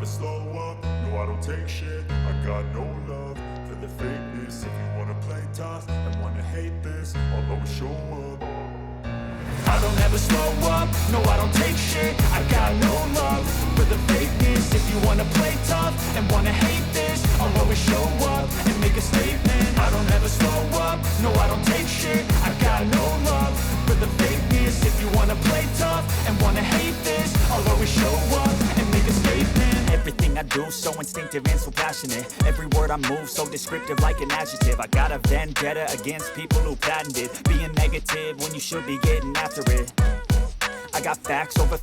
slow up, no I don't take shit. I got no love for the fakeness. If you wanna play tough and wanna hate this, I'll always show up. I don't ever slow up, no I don't take shit. I got no love for the fakeness. If you wanna play tough and wanna hate this, I'll always show up and make a statement. I don't ever slow up, no I don't take shit. I got no love for the fakeness. If you wanna play tough and wanna hate this, I'll always show up and make a statement. Everything I do so instinctive and so passionate. Every word I move so descriptive like an adjective. I got a vendetta against people who patented being negative when you should be getting after it. I got facts over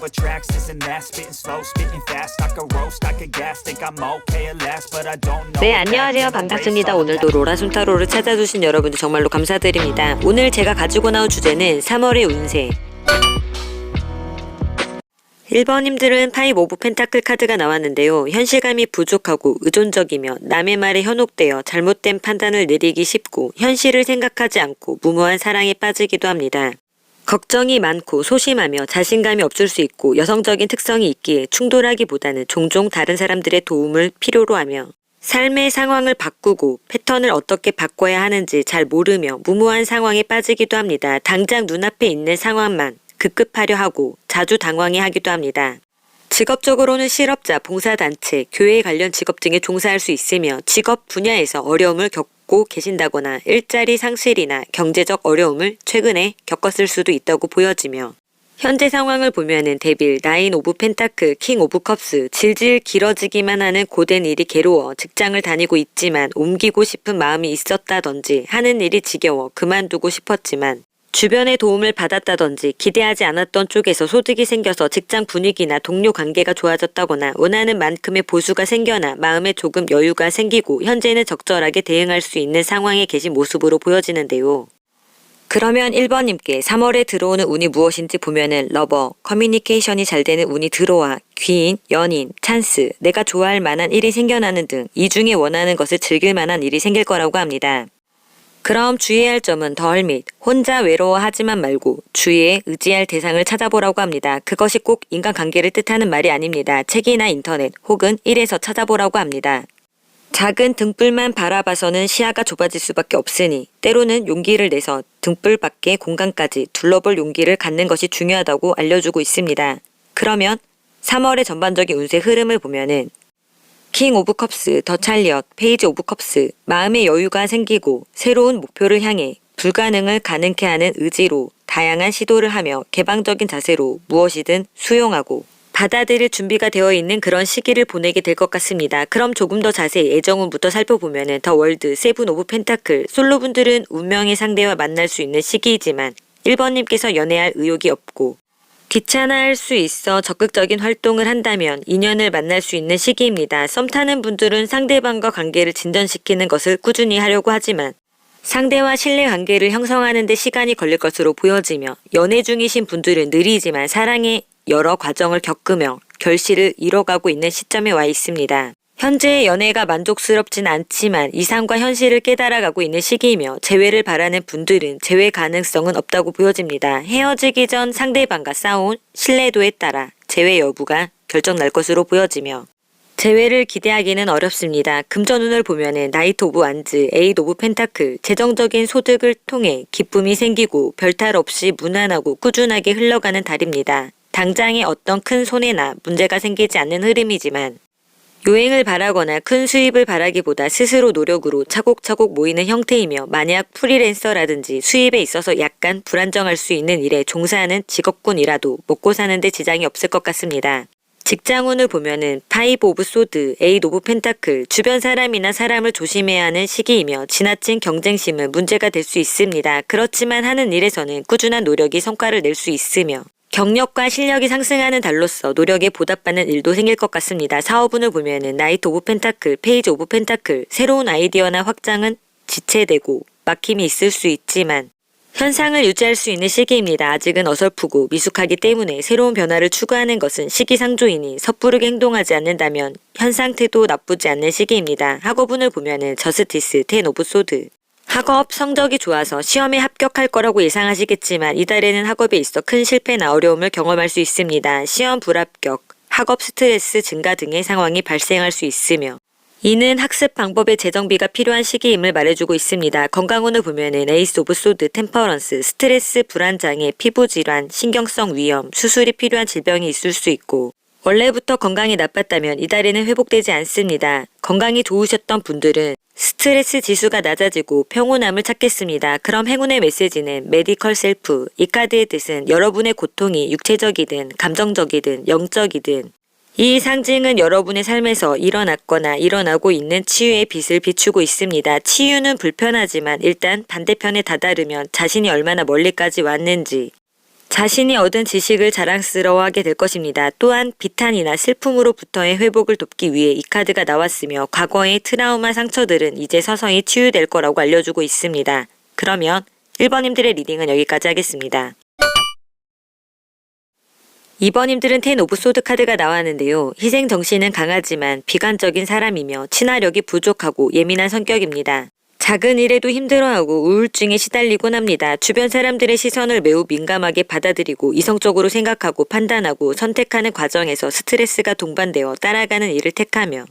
tracks, this and that. Spitting slow, spitting fast. I could roast, I could gas. Think I'm okay at last, but I don't know. 네, 안녕하세요. 반갑습니다. 오늘도 로라순타로를 찾아주신 여러분들 정말로 감사드립니다. 오늘 제가 가지고 나온 주제는 3월의 운세. 1번님들은 파이브 오브 펜타클 카드가 나왔는데요. 현실감이 부족하고 의존적이며 남의 말에 현혹되어 잘못된 판단을 내리기 쉽고 현실을 생각하지 않고 무모한 사랑에 빠지기도 합니다. 걱정이 많고 소심하며 자신감이 없을 수 있고 여성적인 특성이 있기에 충돌하기보다는 종종 다른 사람들의 도움을 필요로 하며 삶의 상황을 바꾸고 패턴을 어떻게 바꿔야 하는지 잘 모르며 무모한 상황에 빠지기도 합니다. 당장 눈앞에 있는 상황만 급급하려 하고 자주 당황해 하기도 합니다. 직업적으로는 실업자, 봉사단체, 교회 관련 직업 등에 종사할 수 있으며 직업 분야에서 어려움을 겪고 계신다거나 일자리 상실이나 경제적 어려움을 최근에 겪었을 수도 있다고 보여지며 현재 상황을 보면은 데빌, 나인 오브 펜타클, 킹 오브 컵스, 질질 길어지기만 하는 고된 일이 괴로워 직장을 다니고 있지만 옮기고 싶은 마음이 있었다든지 하는 일이 지겨워 그만두고 싶었지만 주변의 도움을 받았다든지 기대하지 않았던 쪽에서 소득이 생겨서 직장 분위기나 동료 관계가 좋아졌다거나 원하는 만큼의 보수가 생겨나 마음에 조금 여유가 생기고 현재는 적절하게 대응할 수 있는 상황에 계신 모습으로 보여지는데요. 그러면 1번님께 3월에 들어오는 운이 무엇인지 보면은 러버, 커뮤니케이션이 잘 되는 운이 들어와 귀인, 연인, 찬스, 내가 좋아할 만한 일이 생겨나는 등 이 중에 원하는 것을 즐길 만한 일이 생길 거라고 합니다. 그럼 주의해야 할 점은 더 헐밋, 혼자 외로워하지만 말고 주위에 의지할 대상을 찾아보라고 합니다. 그것이 꼭 인간관계를 뜻하는 말이 아닙니다. 책이나 인터넷 혹은 일에서 찾아보라고 합니다. 작은 등불만 바라봐서는 시야가 좁아질 수밖에 없으니 때로는 용기를 내서 등불 밖의 공간까지 둘러볼 용기를 갖는 것이 중요하다고 알려주고 있습니다. 그러면 3월의 전반적인 운세 흐름을 보면은 킹 오브 컵스, 더 찰리엇, 페이지 오브 컵스, 마음의 여유가 생기고 새로운 목표를 향해 불가능을 가능케 하는 의지로 다양한 시도를 하며 개방적인 자세로 무엇이든 수용하고 받아들일 준비가 되어 있는 그런 시기를 보내게 될 것 같습니다. 그럼 조금 더 자세히 애정운부터 살펴보면 더 월드, 세븐 오브 펜타클, 솔로분들은 운명의 상대와 만날 수 있는 시기이지만 1번님께서 연애할 의욕이 없고 귀찮아할 수 있어 적극적인 활동을 한다면 인연을 만날 수 있는 시기입니다. 썸 타는 분들은 상대방과 관계를 진전시키는 것을 꾸준히 하려고 하지만 상대와 신뢰 관계를 형성하는 데 시간이 걸릴 것으로 보여지며 연애 중이신 분들은 느리지만 사랑의 여러 과정을 겪으며 결실을 이뤄가고 있는 시점에 와 있습니다. 현재의 연애가 만족스럽진 않지만 이상과 현실을 깨달아가고 있는 시기이며 재회를 바라는 분들은 재회 가능성은 없다고 보여집니다. 헤어지기 전 상대방과 싸운 신뢰도에 따라 재회 여부가 결정날 것으로 보여지며 재회를 기대하기는 어렵습니다. 금전운을 보면은 나이트 오브 완즈, 에잇 오브 펜타클, 재정적인 소득을 통해 기쁨이 생기고 별탈 없이 무난하고 꾸준하게 흘러가는 달입니다. 당장에 어떤 큰 손해나 문제가 생기지 않는 흐름이지만 요행을 바라거나 큰 수입을 바라기보다 스스로 노력으로 차곡차곡 모이는 형태이며 만약 프리랜서라든지 수입에 있어서 약간 불안정할 수 있는 일에 종사하는 직업군이라도 먹고 사는 데 지장이 없을 것 같습니다. 직장운을 보면은 파이브 오브 소드, 에잇 오브 펜타클, 주변 사람이나 사람을 조심해야 하는 시기이며 지나친 경쟁심은 문제가 될 수 있습니다. 그렇지만 하는 일에서는 꾸준한 노력이 성과를 낼 수 있으며 경력과 실력이 상승하는 달로서 노력에 보답받는 일도 생길 것 같습니다. 사업운을 보면은 나이트 오브 펜타클, 페이지 오브 펜타클, 새로운 아이디어나 확장은 지체되고 막힘이 있을 수 있지만 현상을 유지할 수 있는 시기입니다. 아직은 어설프고 미숙하기 때문에 새로운 변화를 추구하는 것은 시기상조이니 섣부르게 행동하지 않는다면 현 상태도 나쁘지 않는 시기입니다. 학업운을 보면은 저스티스, 텐 오브 소드, 학업 성적이 좋아서 시험에 합격할 거라고 예상하시겠지만 이달에는 학업에 있어 큰 실패나 어려움을 경험할 수 있습니다. 시험 불합격, 학업 스트레스 증가 등의 상황이 발생할 수 있으며 이는 학습 방법의 재정비가 필요한 시기임을 말해주고 있습니다. 건강운을 보면은 에이스 오브 소드, 템퍼런스, 스트레스, 불안장애, 피부질환, 신경성 위염, 수술이 필요한 질병이 있을 수 있고 원래부터 건강이 나빴다면 이달에는 회복되지 않습니다. 건강이 좋으셨던 분들은 스트레스 지수가 낮아지고 평온함을 찾겠습니다. 그럼 행운의 메시지는 메디컬 셀프. 이 카드의 뜻은 여러분의 고통이 육체적이든 감정적이든 영적이든 이 상징은 여러분의 삶에서 일어났거나 일어나고 있는 치유의 빛을 비추고 있습니다. 치유는 불편하지만 일단 반대편에 다다르면 자신이 얼마나 멀리까지 왔는지 자신이 얻은 지식을 자랑스러워하게 될 것입니다. 또한 비탄이나 슬픔으로부터의 회복을 돕기 위해 이 카드가 나왔으며 과거의 트라우마 상처들은 이제 서서히 치유될 거라고 알려주고 있습니다. 그러면 1번님들의 리딩은 여기까지 하겠습니다. 2번님들은 텐 오브 소드 카드가 나왔는데요. 희생정신은 강하지만 비관적인 사람이며 친화력이 부족하고 예민한 성격입니다. 작은 일에도 힘들어하고 우울증에 시달리곤 합니다. 주변 사람들의 시선을 매우 민감하게 받아들이고 이성적으로 생각하고 판단하고 선택하는 과정에서 스트레스가 동반되어 따라가는 일을 택하며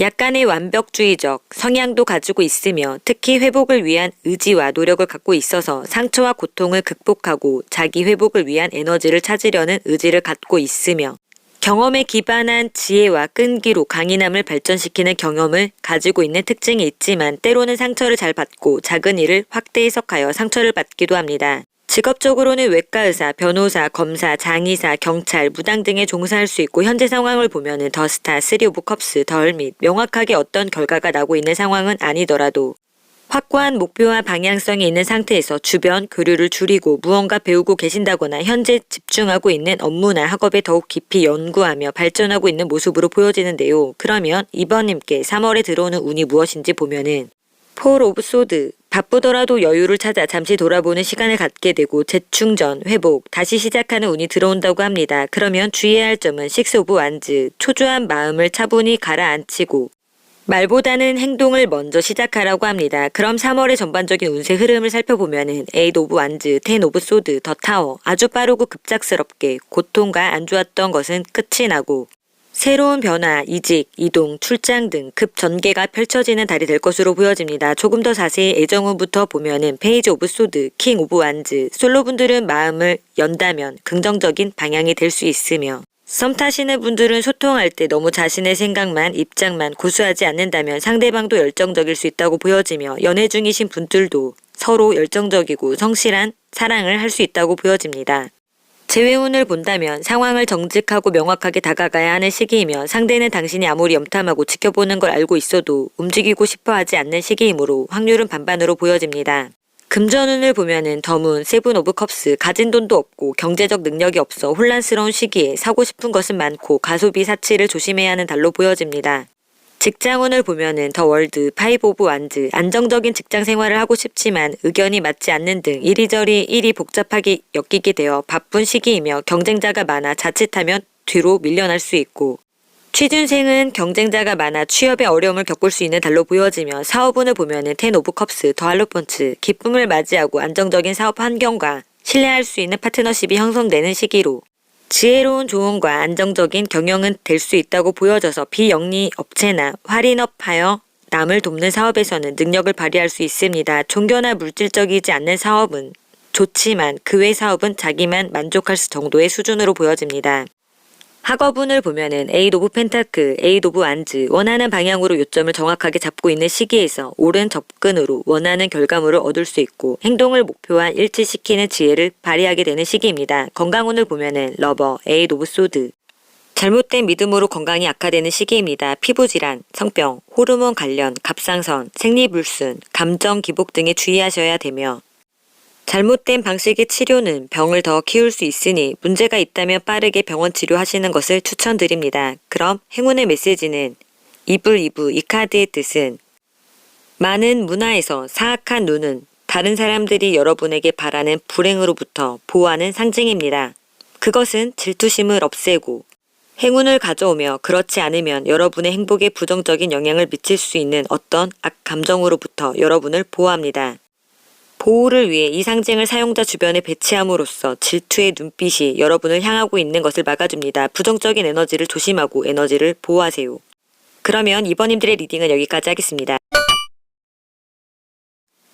약간의 완벽주의적 성향도 가지고 있으며 특히 회복을 위한 의지와 노력을 갖고 있어서 상처와 고통을 극복하고 자기 회복을 위한 에너지를 찾으려는 의지를 갖고 있으며 경험에 기반한 지혜와 끈기로 강인함을 발전시키는 경험을 가지고 있는 특징이 있지만 때로는 상처를 잘 받고 작은 일을 확대 해석하여 상처를 받기도 합니다. 직업적으로는 외과의사, 변호사, 검사, 장의사, 경찰, 무당 등에 종사할 수 있고 현재 상황을 보면은 더 스타, 3 오브 컵스, 더 헐밋 명확하게 어떤 결과가 나고 있는 상황은 아니더라도 확고한 목표와 방향성이 있는 상태에서 주변 교류를 줄이고 무언가 배우고 계신다거나 현재 집중하고 있는 업무나 학업에 더욱 깊이 연구하며 발전하고 있는 모습으로 보여지는데요. 그러면 2번님께 3월에 들어오는 운이 무엇인지 보면은 4 오브 소드, 바쁘더라도 여유를 찾아 잠시 돌아보는 시간을 갖게 되고 재충전, 회복, 다시 시작하는 운이 들어온다고 합니다. 그러면 주의해야 할 점은 6 오브 완즈, 초조한 마음을 차분히 가라앉히고 말보다는 행동을 먼저 시작하라고 합니다. 그럼 3월의 전반적인 운세 흐름을 살펴보면은 8 오브 완즈, 10 오브 소드, 더 타워 아주 빠르고 급작스럽게 고통과 안 좋았던 것은 끝이 나고 새로운 변화, 이직, 이동, 출장 등 급전개가 펼쳐지는 달이 될 것으로 보여집니다. 조금 더 자세히 애정운부터 보면은 페이지 오브 소드, 킹 오브 완즈, 솔로분들은 마음을 연다면 긍정적인 방향이 될 수 있으며 썸 타시는 분들은 소통할 때 너무 자신의 생각만, 입장만 고수하지 않는다면 상대방도 열정적일 수 있다고 보여지며 연애 중이신 분들도 서로 열정적이고 성실한 사랑을 할 수 있다고 보여집니다. 재회운을 본다면 상황을 정직하고 명확하게 다가가야 하는 시기이며 상대는 당신이 아무리 염탐하고 지켜보는 걸 알고 있어도 움직이고 싶어 하지 않는 시기이므로 확률은 반반으로 보여집니다. 금전운을 보면은 더문, 7 오브 컵스, 가진 돈도 없고 경제적 능력이 없어 혼란스러운 시기에 사고 싶은 것은 많고 가소비 사치를 조심해야 하는 달로 보여집니다. 직장운을 보면은 더 월드, 5 오브 완즈, 안정적인 직장 생활을 하고 싶지만 의견이 맞지 않는 등 이리저리 일이 복잡하게 엮이게 되어 바쁜 시기이며 경쟁자가 많아 자칫하면 뒤로 밀려날 수 있고 취준생은 경쟁자가 많아 취업에 어려움을 겪을 수 있는 달로 보여지며 사업운을 보면은 10 오브 컵스, 더 할로펀치, 기쁨을 맞이하고 안정적인 사업 환경과 신뢰할 수 있는 파트너십이 형성되는 시기로 지혜로운 조언과 안정적인 경영은 될 수 있다고 보여져서 비영리 업체나 할인업하여 남을 돕는 사업에서는 능력을 발휘할 수 있습니다. 종교나 물질적이지 않는 사업은 좋지만 그 외 사업은 자기만 만족할 정도의 수준으로 보여집니다. 학업운을 보면은 8 오브 펜타클, 8 오브 완즈, 원하는 방향으로 요점을 정확하게 잡고 있는 시기에서 옳은 접근으로 원하는 결과물을 얻을 수 있고 행동을 목표와 일치시키는 지혜를 발휘하게 되는 시기입니다. 건강운을 보면은 러버, 8 오브 소드, 잘못된 믿음으로 건강이 악화되는 시기입니다. 피부질환, 성병, 호르몬 관련, 갑상선, 생리불순, 감정 기복 등에 주의하셔야 되며 잘못된 방식의 치료는 병을 더 키울 수 있으니 문제가 있다면 빠르게 병원 치료하시는 것을 추천드립니다. 그럼 행운의 메시지는 이불이부, 이 카드의 뜻은 많은 문화에서 사악한 눈은 다른 사람들이 여러분에게 바라는 불행으로부터 보호하는 상징입니다. 그것은 질투심을 없애고 행운을 가져오며 그렇지 않으면 여러분의 행복에 부정적인 영향을 미칠 수 있는 어떤 악 감정으로부터 여러분을 보호합니다. 보호를 위해 이 상징을 사용자 주변에 배치함으로써 질투의 눈빛이 여러분을 향하고 있는 것을 막아줍니다. 부정적인 에너지를 조심하고 에너지를 보호하세요. 그러면 2번님들의 리딩은 여기까지 하겠습니다.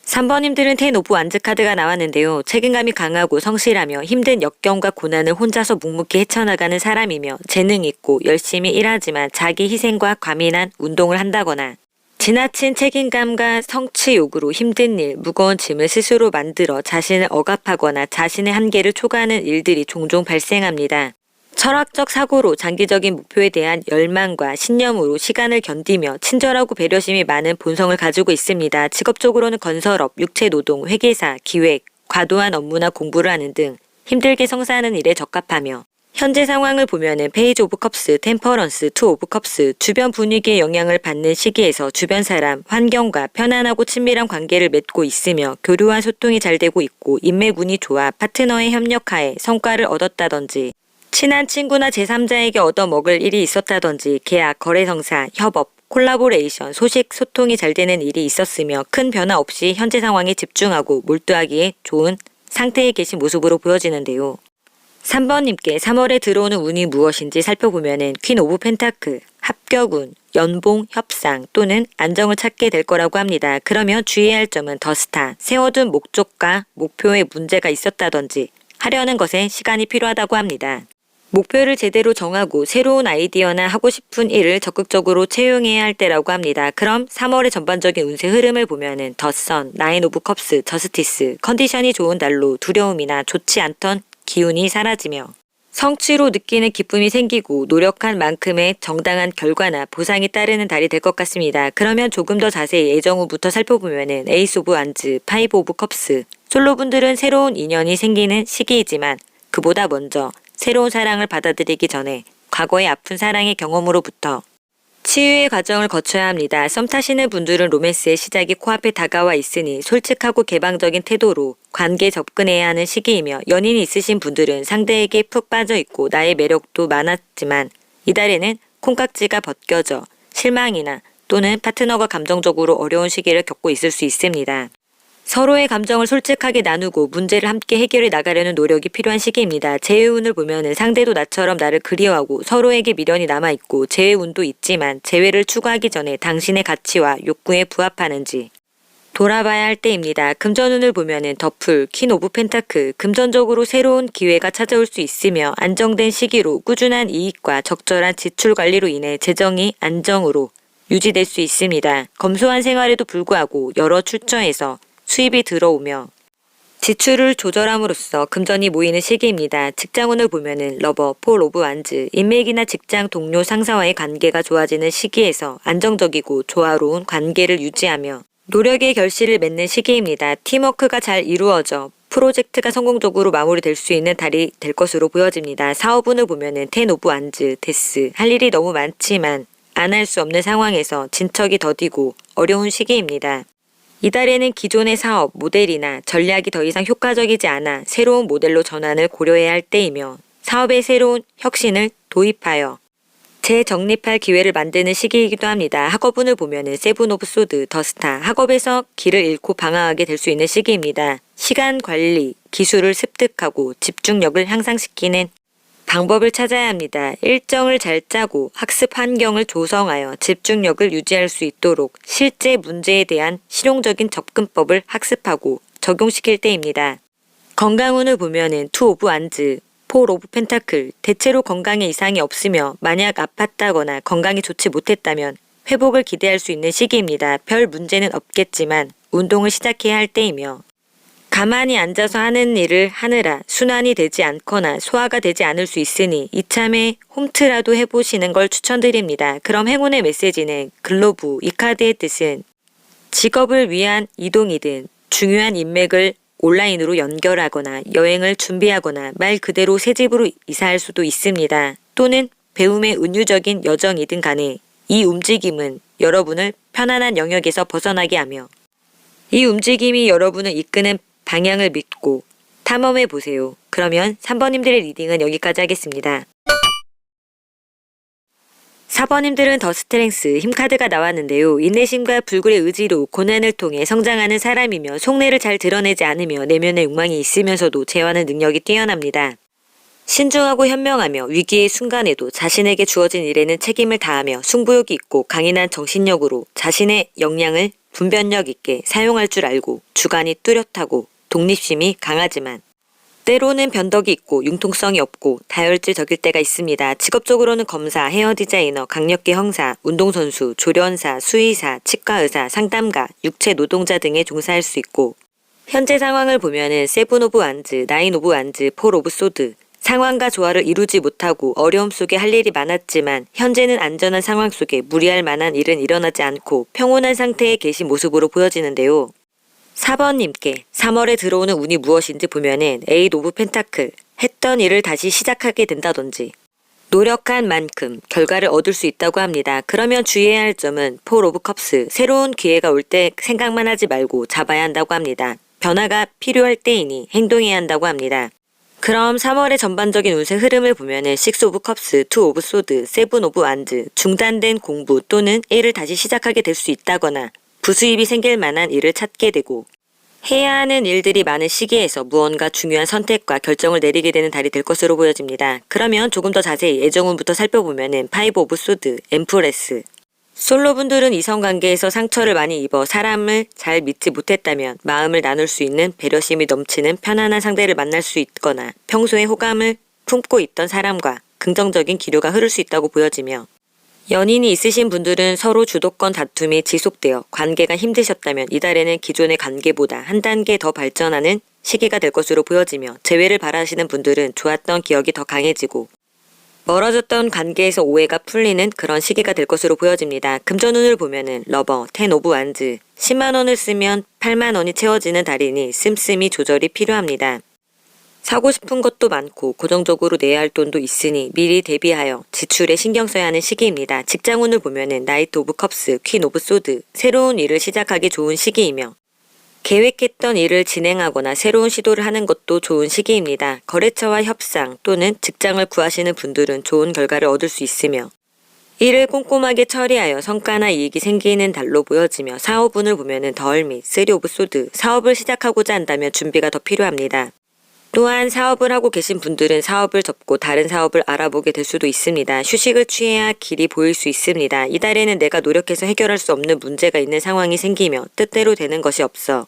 3번님들은 10 오브 완즈 카드가 나왔는데요. 책임감이 강하고 성실하며 힘든 역경과 고난을 혼자서 묵묵히 헤쳐나가는 사람이며 재능 있고 열심히 일하지만 자기 희생과 과민한 운동을 한다거나 지나친 책임감과 성취 욕구로 힘든 일, 무거운 짐을 스스로 만들어 자신을 억압하거나 자신의 한계를 초과하는 일들이 종종 발생합니다. 철학적 사고로 장기적인 목표에 대한 열망과 신념으로 시간을 견디며 친절하고 배려심이 많은 본성을 가지고 있습니다. 직업적으로는 건설업, 육체노동, 회계사, 기획, 과도한 업무나 공부를 하는 등 힘들게 성사하는 일에 적합하며 현재 상황을 보면은 페이지 오브 컵스, 템퍼런스, 투 오브 컵스, 주변 분위기의 영향을 받는 시기에서 주변 사람, 환경과 편안하고 친밀한 관계를 맺고 있으며 교류와 소통이 잘 되고 있고 인맥운이 좋아 파트너의 협력하에 성과를 얻었다든지 친한 친구나 제3자에게 얻어먹을 일이 있었다든지 계약, 거래성사, 협업, 콜라보레이션, 소식, 소통이 잘 되는 일이 있었으며 큰 변화 없이 현재 상황에 집중하고 몰두하기에 좋은 상태에 계신 모습으로 보여지는데요. 3번님께 3월에 들어오는 운이 무엇인지 살펴보면은 퀸 오브 펜타클, 합격운, 연봉, 협상 또는 안정을 찾게 될 거라고 합니다. 그러면 주의해야 할 점은 더 스타, 세워둔 목적과 목표에 문제가 있었다든지 하려는 것에 시간이 필요하다고 합니다. 목표를 제대로 정하고 새로운 아이디어나 하고 싶은 일을 적극적으로 채용해야 할 때라고 합니다. 그럼 3월의 전반적인 운세 흐름을 보면은 더 선, 나인 오브 컵스, 저스티스, 컨디션이 좋은 달로 두려움이나 좋지 않던 기운이 사라지며 성취로 느끼는 기쁨이 생기고 노력한 만큼의 정당한 결과나 보상이 따르는 달이 될 것 같습니다. 그러면 조금 더 자세히 애정 후부터 살펴보면은 에이스 오브 완즈, 파이브 오브 컵스, 솔로분들은 새로운 인연이 생기는 시기이지만 그보다 먼저 새로운 사랑을 받아들이기 전에 과거의 아픈 사랑의 경험으로부터 치유의 과정을 거쳐야 합니다. 썸 타시는 분들은 로맨스의 시작이 코앞에 다가와 있으니 솔직하고 개방적인 태도로 관계에 접근해야 하는 시기이며 연인이 있으신 분들은 상대에게 푹 빠져 있고 나의 매력도 많았지만 이달에는 콩깍지가 벗겨져 실망이나 또는 파트너가 감정적으로 어려운 시기를 겪고 있을 수 있습니다. 서로의 감정을 솔직하게 나누고 문제를 함께 해결해 나가려는 노력이 필요한 시기입니다. 재회운을 보면은 상대도 나처럼 나를 그리워하고 서로에게 미련이 남아있고 재회운도 있지만 재회를 추구하기 전에 당신의 가치와 욕구에 부합하는지 돌아봐야 할 때입니다. 금전운을 보면은 더풀, 퀸 오브 펜타클, 금전적으로 새로운 기회가 찾아올 수 있으며 안정된 시기로 꾸준한 이익과 적절한 지출 관리로 인해 재정이 안정으로 유지될 수 있습니다. 검소한 생활에도 불구하고 여러 출처에서 수입이 들어오며 지출을 조절함으로써 금전이 모이는 시기입니다. 직장운을 보면은 러버, 폴 오브 완즈, 인맥이나 직장 동료 상사와의 관계가 좋아지는 시기에서 안정적이고 조화로운 관계를 유지하며 노력의 결실을 맺는 시기입니다. 팀워크가 잘 이루어져 프로젝트가 성공적으로 마무리될 수 있는 달이 될 것으로 보여집니다. 사업운을 보면은 10 오브 완즈, 데스, 할 일이 너무 많지만 안 할 수 없는 상황에서 진척이 더디고 어려운 시기입니다. 이달에는 기존의 사업, 모델이나 전략이 더 이상 효과적이지 않아 새로운 모델로 전환을 고려해야 할 때이며 사업에 새로운 혁신을 도입하여 재정립할 기회를 만드는 시기이기도 합니다. 학업운을 보면은 세븐 오브 소드, 더 스타, 학업에서 길을 잃고 방황하게 될 수 있는 시기입니다. 시간 관리, 기술을 습득하고 집중력을 향상시키는 방법을 찾아야 합니다. 일정을 잘 짜고 학습 환경을 조성하여 집중력을 유지할 수 있도록 실제 문제에 대한 실용적인 접근법을 학습하고 적용시킬 때입니다. 건강운을 보면은 투 오브 완즈, 폴 오브 펜타클, 대체로 건강에 이상이 없으며 만약 아팠다거나 건강이 좋지 못했다면 회복을 기대할 수 있는 시기입니다. 별 문제는 없겠지만 운동을 시작해야 할 때이며 가만히 앉아서 하는 일을 하느라 순환이 되지 않거나 소화가 되지 않을 수 있으니 이참에 홈트라도 해보시는 걸 추천드립니다. 그럼 행운의 메시지는 글로브, 이 카드의 뜻은 직업을 위한 이동이든 중요한 인맥을 온라인으로 연결하거나 여행을 준비하거나 말 그대로 새 집으로 이사할 수도 있습니다. 또는 배움의 은유적인 여정이든 간에 이 움직임은 여러분을 편안한 영역에서 벗어나게 하며 이 움직임이 여러분을 이끄는 방향을 믿고 탐험해 보세요. 그러면 3번님들의 리딩은 여기까지 하겠습니다. 사번님들은 더 스트렝스 힘카드가 나왔는데요. 인내심과 불굴의 의지로 고난을 통해 성장하는 사람이며 속내를 잘 드러내지 않으며 내면의 욕망이 있으면서도 제어하는 능력이 뛰어납니다. 신중하고 현명하며 위기의 순간에도 자신에게 주어진 일에는 책임을 다하며 승부욕이 있고 강인한 정신력으로 자신의 역량을 분별력 있게 사용할 줄 알고 주관이 뚜렷하고 독립심이 강하지만 때로는 변덕이 있고 융통성이 없고 다혈질적일 때가 있습니다. 직업적으로는 검사, 헤어 디자이너, 강력계 형사, 운동선수, 조련사, 수의사, 치과의사, 상담가, 육체 노동자 등에 종사할 수 있고 현재 상황을 보면은 세븐 오브 완즈, 나인 오브 완즈, 폴 오브 소드 상황과 조화를 이루지 못하고 어려움 속에 할 일이 많았지만 현재는 안전한 상황 속에 무리할 만한 일은 일어나지 않고 평온한 상태에 계신 모습으로 보여지는데요. 4번님께 3월에 들어오는 운이 무엇인지 보면은 에잇 오브 펜타클, 했던 일을 다시 시작하게 된다든지 노력한 만큼 결과를 얻을 수 있다고 합니다. 그러면 주의해야 할 점은 폴 오브 컵스, 새로운 기회가 올 때 생각만 하지 말고 잡아야 한다고 합니다. 변화가 필요할 때이니 행동해야 한다고 합니다. 그럼 3월의 전반적인 운세 흐름을 보면은 6 오브 컵스, 2 오브 소드, 7 오브 완즈, 중단된 공부 또는 일을 다시 시작하게 될 수 있다거나 부수입이 생길 만한 일을 찾게 되고 해야 하는 일들이 많은 시기에서 무언가 중요한 선택과 결정을 내리게 되는 달이 될 것으로 보여집니다. 그러면 조금 더 자세히 애정운부터 살펴보면은 5 오브 소드, 엠프레스 솔로분들은 이성관계에서 상처를 많이 입어 사람을 잘 믿지 못했다면 마음을 나눌 수 있는 배려심이 넘치는 편안한 상대를 만날 수 있거나 평소에 호감을 품고 있던 사람과 긍정적인 기류가 흐를 수 있다고 보여지며 연인이 있으신 분들은 서로 주도권 다툼이 지속되어 관계가 힘드셨다면 이달에는 기존의 관계보다 한 단계 더 발전하는 시기가 될 것으로 보여지며 재회를 바라시는 분들은 좋았던 기억이 더 강해지고 멀어졌던 관계에서 오해가 풀리는 그런 시기가 될 것으로 보여집니다. 금전운을 보면은 러버, 10 오브 완즈, 10만 원을 쓰면 8만 원이 채워지는 달이니 씀씀이 조절이 필요합니다. 사고 싶은 것도 많고 고정적으로 내야 할 돈도 있으니 미리 대비하여 지출에 신경 써야 하는 시기입니다. 직장운을 보면은 나이트 오브 컵스, 퀸 오브 소드, 새로운 일을 시작하기 좋은 시기이며 계획했던 일을 진행하거나 새로운 시도를 하는 것도 좋은 시기입니다. 거래처와 협상 또는 직장을 구하시는 분들은 좋은 결과를 얻을 수 있으며 일을 꼼꼼하게 처리하여 성과나 이익이 생기는 달로 보여지며 사업운을 보면은 더 밋, 3 오브 소드, 사업을 시작하고자 한다면 준비가 더 필요합니다. 또한 사업을 하고 계신 분들은 사업을 접고 다른 사업을 알아보게 될 수도 있습니다. 휴식을 취해야 길이 보일 수 있습니다. 이달에는 내가 노력해서 해결할 수 없는 문제가 있는 상황이 생기며 뜻대로 되는 것이 없어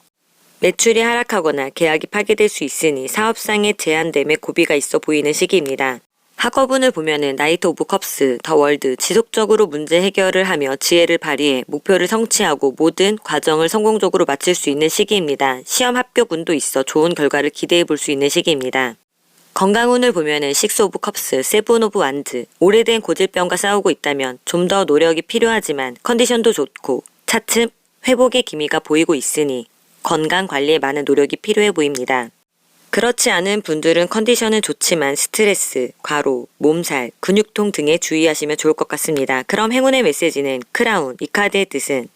매출이 하락하거나 계약이 파기될 수 있으니 사업상의 제한됨에 고비가 있어 보이는 시기입니다. 학업운을 보면은 나이트 오브 컵스, 더 월드, 지속적으로 문제 해결을 하며 지혜를 발휘해 목표를 성취하고 모든 과정을 성공적으로 마칠 수 있는 시기입니다. 시험 합격운도 있어 좋은 결과를 기대해 볼 수 있는 시기입니다. 건강운을 보면은 6 오브 컵스, 7 오브 완즈, 오래된 고질병과 싸우고 있다면 좀 더 노력이 필요하지만 컨디션도 좋고 차츰 회복의 기미가 보이고 있으니 건강 관리에 많은 노력이 필요해 보입니다. 그렇지 않은 분들은 컨디션은 좋지만 스트레스, 과로, 몸살, 근육통 등에 주의하시면 좋을 것 같습니다. 그럼 행운의 메시지는 크라운, 이 카드의 뜻은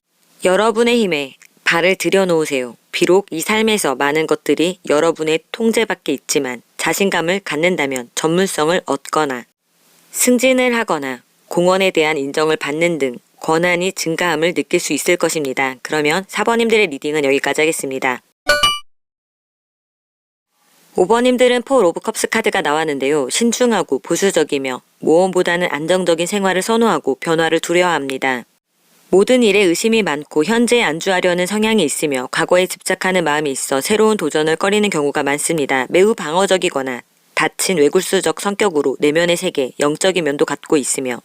여러분의 힘에 발을 들여놓으세요. 비록 이 삶에서 많은 것들이 여러분의 통제 밖에 있지만 자신감을 갖는다면 전문성을 얻거나 승진을 하거나 공헌에 대한 인정을 받는 등 권한이 증가함을 느낄 수 있을 것입니다. 그러면 4번님들의 리딩은 여기까지 하겠습니다. 5번님들은 폴 오브 컵스 카드가 나왔는데요. 신중하고 보수적이며 모험보다는 안정적인 생활을 선호하고 변화를 두려워합니다. 모든 일에 의심이 많고 현재에 안주하려는 성향이 있으며 과거에 집착하는 마음이 있어 새로운 도전을 꺼리는 경우가 많습니다. 매우 방어적이거나 닫힌 외굴수적 성격으로 내면의 세계, 영적인 면도 갖고 있으며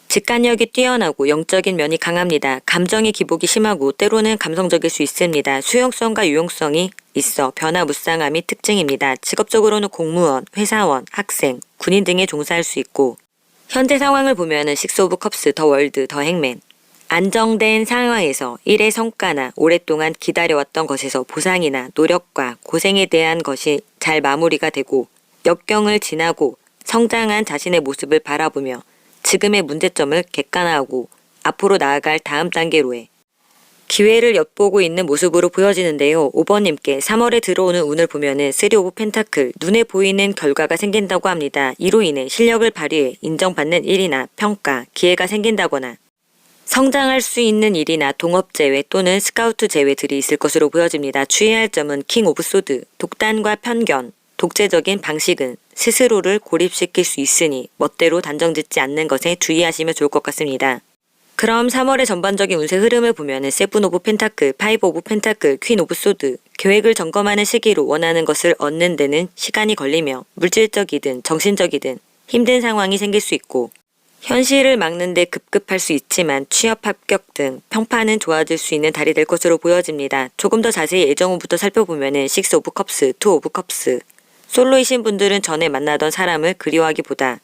직관력이 뛰어나고 영적인 면이 강합니다. 감정의 기복이 심하고 때로는 감성적일 수 있습니다. 수용성과 유용성이 있어 변화무쌍함이 특징입니다. 직업적으로는 공무원, 회사원, 학생, 군인 등에 종사할 수 있고 현재 상황을 보면은 6 오브 컵스, 더 월드, 더 행맨 안정된 상황에서 일의 성과나 오랫동안 기다려왔던 것에서 보상이나 노력과 고생에 대한 것이 잘 마무리가 되고 역경을 지나고 성장한 자신의 모습을 바라보며 지금의 문제점을 객관화하고 앞으로 나아갈 다음 단계로의 기회를 엿보고 있는 모습으로 보여지는데요. 5번님께 3월에 들어오는 운을 보면은 3 오브 펜타클, 눈에 보이는 결과가 생긴다고 합니다. 이로 인해 실력을 발휘해 인정받는 일이나 평가, 기회가 생긴다거나 성장할 수 있는 일이나 동업 제외 또는 스카우트 제외들이 있을 것으로 보여집니다. 주의해야 할 점은 킹 오브 소드, 독단과 편견, 독재적인 방식은 스스로를 고립시킬 수 있으니 멋대로 단정짓지 않는 것에 주의하시면 좋을 것 같습니다. 그럼 3월의 전반적인 운세 흐름을 보면은 7 오브 펜타클, 5 오브 펜타클, 퀸 오브 소드, 계획을 점검하는 시기로 원하는 것을 얻는 데는 시간이 걸리며 물질적이든 정신적이든 힘든 상황이 생길 수 있고 현실을 막는 데 급급할 수 있지만 취업 합격 등 평판은 좋아질 수 있는 달이 될 것으로 보여집니다. 조금 더 자세히 예정운부터 살펴보면은 6 오브 컵스, 2 오브 컵스. 솔로이신 분들은 전에 만나던 사람을 그리워하기보다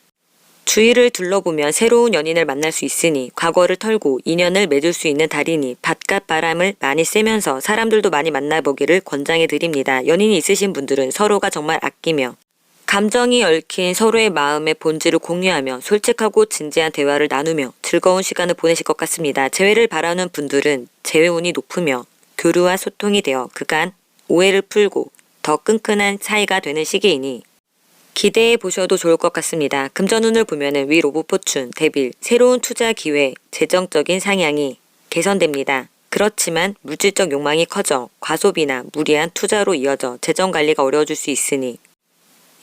주위를 둘러보면 새로운 연인을 만날 수 있으니 과거를 털고 인연을 맺을 수 있는 달이니 바깥 바람을 많이 쐬면서 사람들도 많이 만나보기를 권장해 드립니다. 연인이 있으신 분들은 서로가 정말 아끼며 감정이 얽힌 서로의 마음의 본질을 공유하며 솔직하고 진지한 대화를 나누며 즐거운 시간을 보내실 것 같습니다. 재회를 바라는 분들은 재회운이 높으며 교류와 소통이 되어 그간 오해를 풀고 더 끈끈한 사이가 되는 시기이니 기대해 보셔도 좋을 것 같습니다. 금전운을 보면은 윌 오브 포춘, 데빌, 새로운 투자 기회, 재정적인 상향이 개선됩니다. 그렇지만 물질적 욕망이 커져 과소비나 무리한 투자로 이어져 재정 관리가 어려워질 수 있으니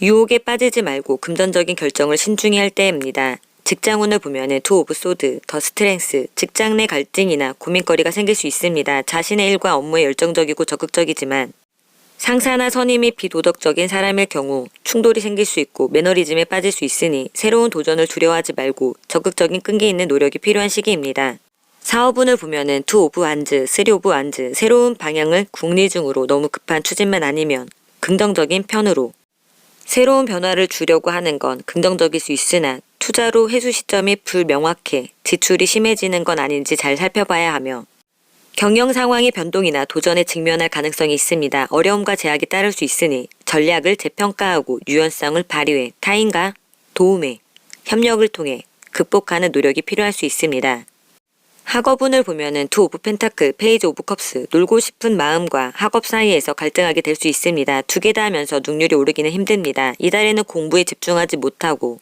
유혹에 빠지지 말고 금전적인 결정을 신중히 할 때입니다. 직장운을 보면은 2 오브 소드, 더 스트렝스, 직장 내 갈등이나 고민거리가 생길 수 있습니다. 자신의 일과 업무에 열정적이고 적극적이지만 상사나 선임이 비도덕적인 사람일 경우 충돌이 생길 수 있고 매너리즘에 빠질 수 있으니 새로운 도전을 두려워하지 말고 적극적인 끈기 있는 노력이 필요한 시기입니다. 사업운을 보면은 2 오브 완즈, 3 오브 완즈, 새로운 방향을 궁리 중으로 너무 급한 추진만 아니면 긍정적인 편으로 새로운 변화를 주려고 하는 건 긍정적일 수 있으나 투자로 회수 시점이 불명확해 지출이 심해지는 건 아닌지 잘 살펴봐야 하며 경영 상황의 변동이나 도전에 직면할 가능성이 있습니다. 어려움과 제약이 따를 수 있으니 전략을 재평가하고 유연성을 발휘해 타인과 도움에 협력을 통해 극복하는 노력이 필요할 수 있습니다. 학업운을 보면은 2 오브 펜타클, 페이지 오브 컵스, 놀고 싶은 마음과 학업 사이에서 갈등하게 될 수 있습니다. 두 개 다 하면서 능률이 오르기는 힘듭니다. 이달에는 공부에 집중하지 못하고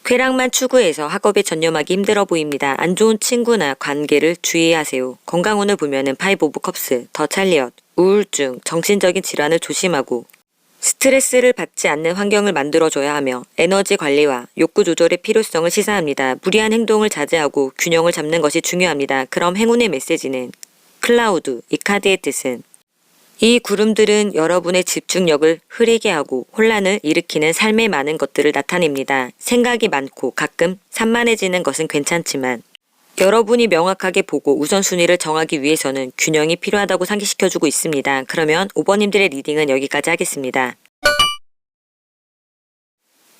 쾌락만 추구해서 학업에 전념하기 힘들어 보입니다. 안 좋은 친구나 관계를 주의하세요. 건강운을 보면은 5 오브 컵스, 더 찰리엇, 우울증, 정신적인 질환을 조심하고 스트레스를 받지 않는 환경을 만들어줘야 하며 에너지 관리와 욕구 조절의 필요성을 시사합니다. 무리한 행동을 자제하고 균형을 잡는 것이 중요합니다. 그럼 행운의 메시지는 클라우드, 이 카드의 뜻은 이 구름들은 여러분의 집중력을 흐리게 하고 혼란을 일으키는 삶의 많은 것들을 나타냅니다. 생각이 많고 가끔 산만해지는 것은 괜찮지만 여러분이 명확하게 보고 우선순위를 정하기 위해서는 균형이 필요하다고 상기시켜주고 있습니다. 그러면 5번님들의 리딩은 여기까지 하겠습니다.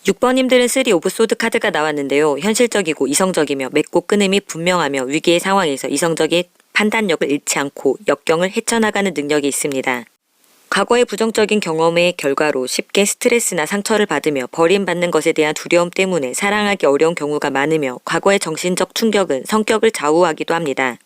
6번님들은 3 오브 소드 카드가 나왔는데요. 현실적이고 이성적이며 맺고 끊음이 분명하며 위기의 상황에서 이성적인 판단력을 잃지 않고 역경을 헤쳐나가는 능력이 있습니다. 과거의 부정적인 경험의 결과로 쉽게 스트레스나 상처를 받으며 버림받는 것에 대한 두려움 때문에 사랑하기 어려운 경우가 많으며 과거의 정신적 충격은 성격을 좌우하기도 합니다.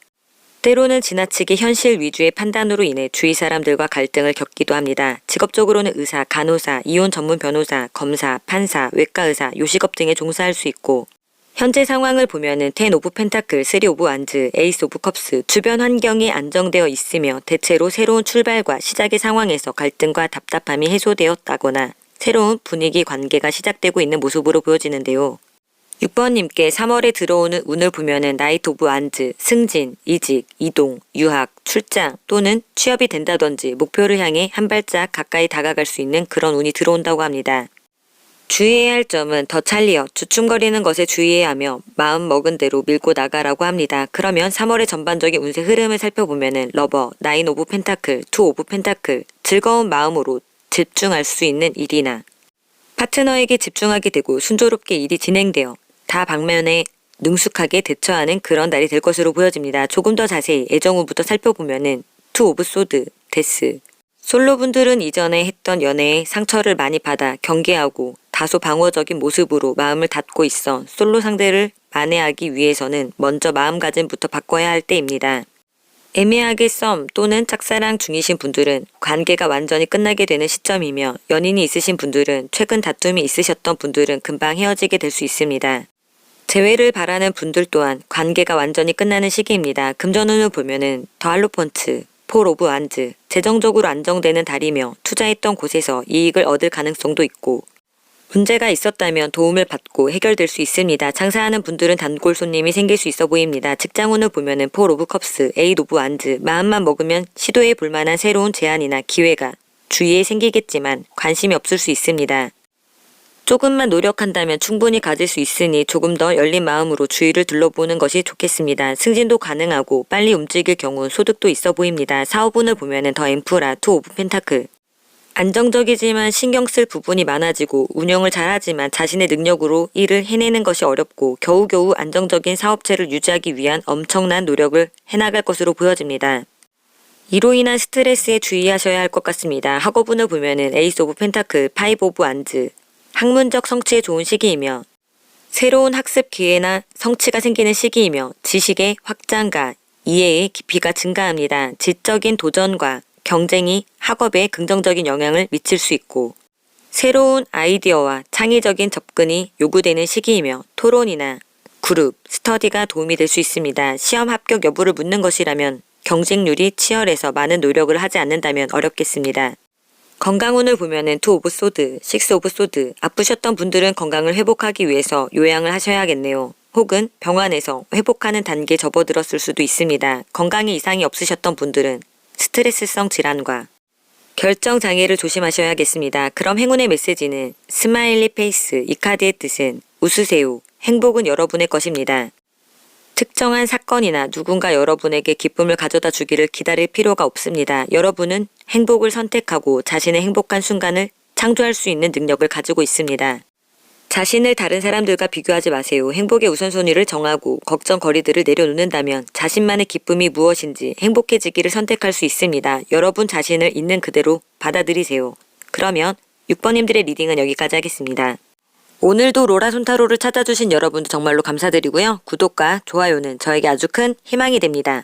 때로는 지나치게 현실 위주의 판단으로 인해 주위 사람들과 갈등을 겪기도 합니다. 직업적으로는 의사, 간호사, 이혼 전문 변호사, 검사, 판사, 외과의사, 요식업 등에 종사할 수 있고 현재 상황을 보면은 10 오브 펜타클, 3 오브 완즈, 에이스 오브 컵스, 주변 환경이 안정되어 있으며 대체로 새로운 출발과 시작의 상황에서 갈등과 답답함이 해소되었다거나 새로운 분위기 관계가 시작되고 있는 모습으로 보여지는데요. 6번님께 3월에 들어오는 운을 보면은 나이트 오브 완즈, 승진, 이직, 이동, 유학, 출장 또는 취업이 된다든지 목표를 향해 한 발짝 가까이 다가갈 수 있는 그런 운이 들어온다고 합니다. 주의해야 할 점은 더 찰리엇, 주춤거리는 것에 주의해야 하며 마음 먹은 대로 밀고 나가라고 합니다. 그러면 3월의 전반적인 운세 흐름을 살펴보면은 러버, 9 오브 펜타클, 2 오브 펜타클, 즐거운 마음으로 집중할 수 있는 일이나 파트너에게 집중하게 되고 순조롭게 일이 진행되어 다 방면에 능숙하게 대처하는 그런 날이 될 것으로 보여집니다. 조금 더 자세히 애정운부터 살펴보면은 2 오브 소드, 데스. 솔로분들은 이전에 했던 연애에 상처를 많이 받아 경계하고 다소 방어적인 모습으로 마음을 닫고 있어 솔로 상대를 만회하기 위해서는 먼저 마음가짐부터 바꿔야 할 때입니다. 애매하게 썸 또는 짝사랑 중이신 분들은 관계가 완전히 끝나게 되는 시점이며 연인이 있으신 분들은 최근 다툼이 있으셨던 분들은 금방 헤어지게 될 수 있습니다. 재회를 바라는 분들 또한 관계가 완전히 끝나는 시기입니다. 금전운을 보면은 더 할로펀트, 폴 오브 완즈, 재정적으로 안정되는 달이며 투자했던 곳에서 이익을 얻을 가능성도 있고 문제가 있었다면 도움을 받고 해결될 수 있습니다. 장사하는 분들은 단골 손님이 생길 수 있어 보입니다. 직장운을 보면은 폴 오브 컵스, 에잇 오브 완즈, 마음만 먹으면 시도해 볼 만한 새로운 제안이나 기회가 주위에 생기겠지만 관심이 없을 수 있습니다. 조금만 노력한다면 충분히 가질 수 있으니 조금 더 열린 마음으로 주위를 둘러보는 것이 좋겠습니다. 승진도 가능하고 빨리 움직일 경우 소득도 있어 보입니다. 사업운을 보면은 더 엠프라, 투 오브 펜타클. 안정적이지만 신경 쓸 부분이 많아지고 운영을 잘하지만 자신의 능력으로 일을 해내는 것이 어렵고 겨우겨우 안정적인 사업체를 유지하기 위한 엄청난 노력을 해나갈 것으로 보여집니다. 이로 인한 스트레스에 주의하셔야 할 것 같습니다. 학업운을 보면은 에이스 오브 펜타클, 파이브 오브 완즈. 학문적 성취에 좋은 시기이며 새로운 학습 기회나 성취가 생기는 시기이며 지식의 확장과 이해의 깊이가 증가합니다. 지적인 도전과 경쟁이 학업에 긍정적인 영향을 미칠 수 있고 새로운 아이디어와 창의적인 접근이 요구되는 시기이며 토론이나 그룹, 스터디가 도움이 될 수 있습니다. 시험 합격 여부를 묻는 것이라면 경쟁률이 치열해서 많은 노력을 하지 않는다면 어렵겠습니다. 건강운을 보면은 투 오브 소드, 식스 오브 소드, 아프셨던 분들은 건강을 회복하기 위해서 요양을 하셔야겠네요. 혹은 병원에서 회복하는 단계에 접어들었을 수도 있습니다. 건강에 이상이 없으셨던 분들은 스트레스성 질환과 결정 장애를 조심하셔야겠습니다. 그럼 행운의 메시지는 스마일리 페이스, 이 카드의 뜻은 웃으세요. 행복은 여러분의 것입니다. 특정한 사건이나 누군가 여러분에게 기쁨을 가져다 주기를 기다릴 필요가 없습니다. 여러분은 행복을 선택하고 자신의 행복한 순간을 창조할 수 있는 능력을 가지고 있습니다. 자신을 다른 사람들과 비교하지 마세요. 행복의 우선순위를 정하고 걱정거리들을 내려놓는다면 자신만의 기쁨이 무엇인지 행복해지기를 선택할 수 있습니다. 여러분 자신을 있는 그대로 받아들이세요. 그러면 6번님들의 리딩은 여기까지 하겠습니다. 오늘도 로라 손타로를 찾아주신 여러분도 정말로 감사드리고요. 구독과 좋아요는 저에게 아주 큰 희망이 됩니다.